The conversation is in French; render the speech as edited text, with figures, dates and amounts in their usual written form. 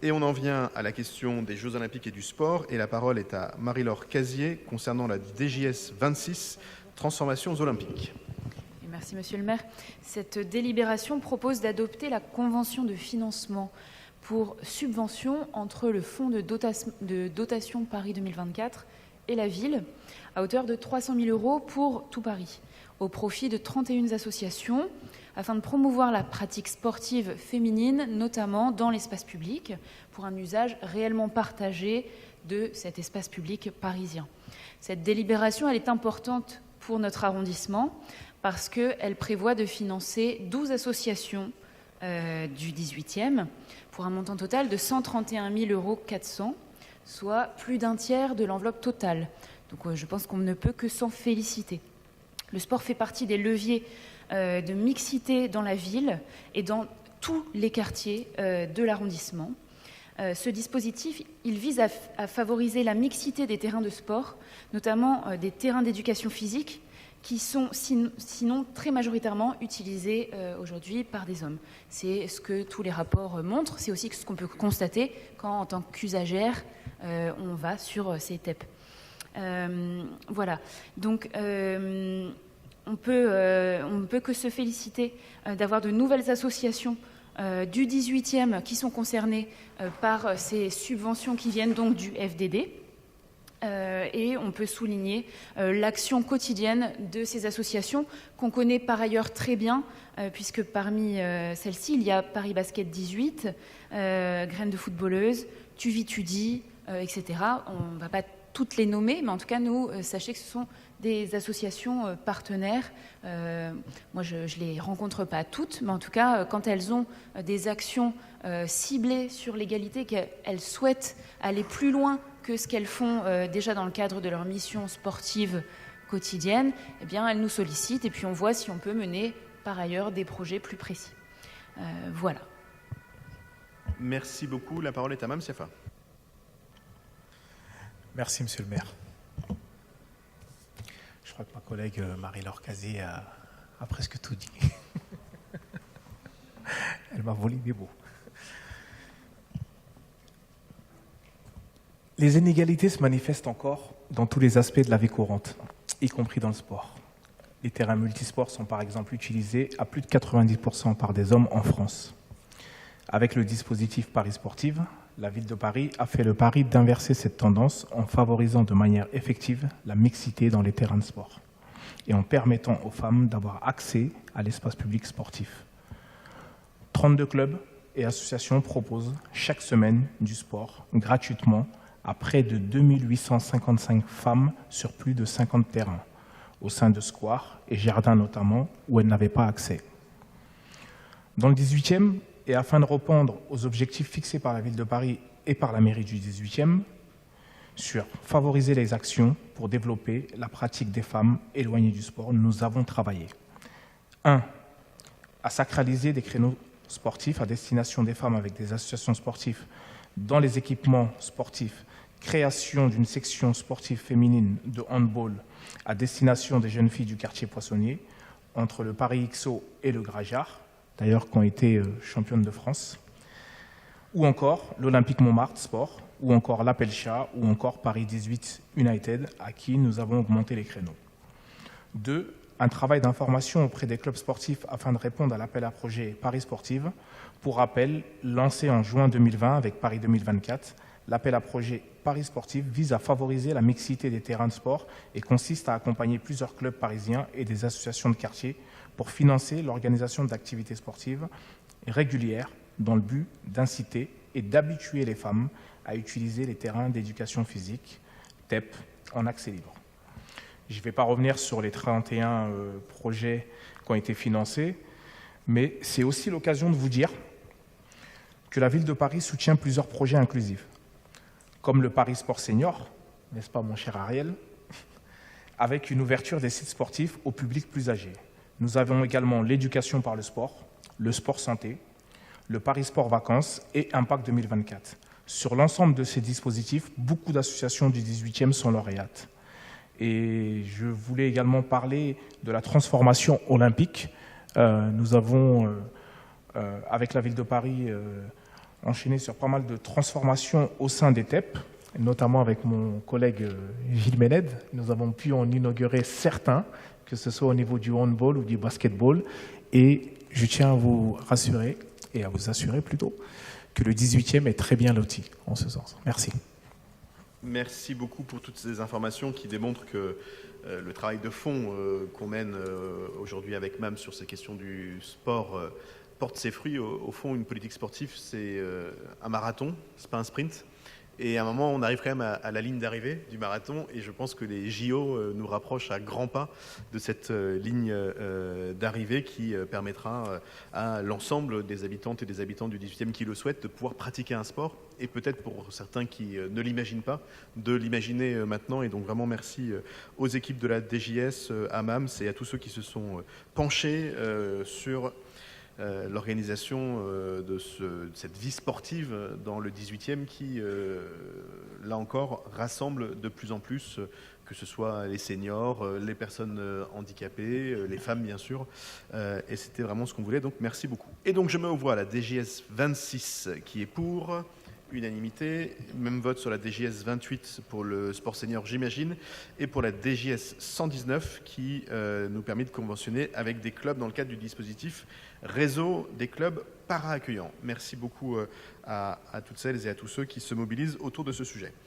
Et on en vient à la question des Jeux Olympiques et du sport. Et la parole est à Marie-Laure Casier concernant la DJS 26, Transformations olympiques. Merci, Monsieur le maire. Cette délibération propose d'adopter la convention de financement pour subvention entre le Fonds de dotation Paris 2024 et la ville, à hauteur de 300 000 € pour tout Paris, au profit de 31 associations, afin de promouvoir la pratique sportive féminine, notamment dans l'espace public, pour un usage réellement partagé de cet espace public parisien. Cette délibération, elle est importante pour notre arrondissement, parce qu'elle prévoit de financer 12 associations du 18e, pour un montant total de 131 400 €, soit plus d'un tiers de l'enveloppe totale. Donc je pense qu'on ne peut que s'en féliciter. Le sport fait partie des leviers de mixité dans la ville et dans tous les quartiers de l'arrondissement. Ce dispositif, il vise à favoriser la mixité des terrains de sport, notamment des terrains d'éducation physique, qui sont sinon très majoritairement utilisés aujourd'hui par des hommes. C'est ce que tous les rapports montrent, c'est aussi ce qu'on peut constater quand, en tant qu'usagère, on va sur ces TEP. Voilà, donc on peut que se féliciter d'avoir de nouvelles associations du 18e qui sont concernées par ces subventions qui viennent donc du FDD. Et on peut souligner l'action quotidienne de ces associations qu'on connaît par ailleurs très bien, puisque parmi celles-ci, il y a Paris Basket 18, Graines de footballeuses, Tu vis, tu dis, etc. On ne va pas toutes les nommer, mais en tout cas, nous, sachez que ce sont des associations partenaires. Moi, je ne les rencontre pas toutes, mais en tout cas, quand elles ont des actions ciblées sur l'égalité, qu'elles souhaitent aller plus loin que ce qu'elles font déjà dans le cadre de leur mission sportive quotidienne, eh bien, elles nous sollicitent et puis on voit si on peut mener par ailleurs des projets plus précis. Voilà. Merci beaucoup. La parole est à Mme Siafa. Merci, Monsieur le maire. Je crois que ma collègue Marie-Laure Casier a presque tout dit. Elle m'a volé mes mots. Les inégalités se manifestent encore dans tous les aspects de la vie courante, y compris dans le sport. Les terrains multisports sont par exemple utilisés à plus de 90% par des hommes en France. Avec le dispositif Paris Sportive, la ville de Paris a fait le pari d'inverser cette tendance en favorisant de manière effective la mixité dans les terrains de sport et en permettant aux femmes d'avoir accès à l'espace public sportif. 32 clubs et associations proposent chaque semaine du sport gratuitement à près de 2855 femmes sur plus de 50 terrains, au sein de squares et jardins notamment, où elles n'avaient pas accès. Dans le 18e, et afin de répondre aux objectifs fixés par la ville de Paris et par la mairie du 18e, sur favoriser les actions pour développer la pratique des femmes éloignées du sport, nous avons travaillé. 1. À sacraliser des créneaux sportifs à destination des femmes avec des associations sportives dans les équipements sportifs, création d'une section sportive féminine de handball à destination des jeunes filles du quartier Poissonnier, entre le Paris XO et le Grajard, d'ailleurs qui ont été championnes de France, ou encore l'Olympique Montmartre Sport, ou encore l'Appel-Chat, ou encore Paris 18 United, à qui nous avons augmenté les créneaux. 2. Un travail d'information auprès des clubs sportifs afin de répondre à l'appel à projet Paris Sportive. Pour rappel, lancé en juin 2020 avec Paris 2024, l'appel à projet Paris Sportif vise à favoriser la mixité des terrains de sport et consiste à accompagner plusieurs clubs parisiens et des associations de quartier pour financer l'organisation d'activités sportives régulières dans le but d'inciter et d'habituer les femmes à utiliser les terrains d'éducation physique, TEP, en accès libre. Je ne vais pas revenir sur les 31 projets qui ont été financés, mais c'est aussi l'occasion de vous dire que la ville de Paris soutient plusieurs projets inclusifs, comme le Paris Sport Senior, n'est-ce pas mon cher Ariel, avec une ouverture des sites sportifs au public plus âgé. Nous avons également l'éducation par le sport santé, le Paris Sport Vacances et Impact 2024. Sur l'ensemble de ces dispositifs, beaucoup d'associations du 18e sont lauréates. Et je voulais également parler de la transformation olympique. Nous avons, avec la ville de Paris, enchaîné sur pas mal de transformations au sein des TEP, notamment avec mon collègue Gilles Méned. Nous avons pu en inaugurer certains, que ce soit au niveau du handball ou du basketball. Et je tiens à vous rassurer, et à vous assurer plutôt, que le 18e est très bien loti en ce sens. Merci. Merci beaucoup pour toutes ces informations qui démontrent que le travail de fond qu'on mène aujourd'hui avec MAM sur ces questions du sport porte ses fruits. Au fond, une politique sportive, c'est un marathon, c'est pas un sprint. Et à un moment, on arrive quand même à la ligne d'arrivée du marathon, et je pense que les JO nous rapprochent à grands pas de cette ligne d'arrivée qui permettra à l'ensemble des habitantes et des habitants du 18e qui le souhaitent de pouvoir pratiquer un sport, et peut-être pour certains qui ne l'imaginent pas, de l'imaginer maintenant. Et donc vraiment merci aux équipes de la DJS, à MAMS et à tous ceux qui se sont penchés sur l'organisation de cette vie sportive dans le 18e qui, là encore, rassemble de plus en plus, que ce soit les seniors, les personnes handicapées, les femmes bien sûr, et c'était vraiment ce qu'on voulait, donc merci beaucoup. Et donc je mets aux voix la DJS 26 qui est pour, unanimité, même vote sur la DJS 28 pour le sport senior j'imagine, et pour la DJS 119 qui nous permet de conventionner avec des clubs dans le cadre du dispositif réseau des clubs para-accueillants. Merci beaucoup à toutes celles et à tous ceux qui se mobilisent autour de ce sujet.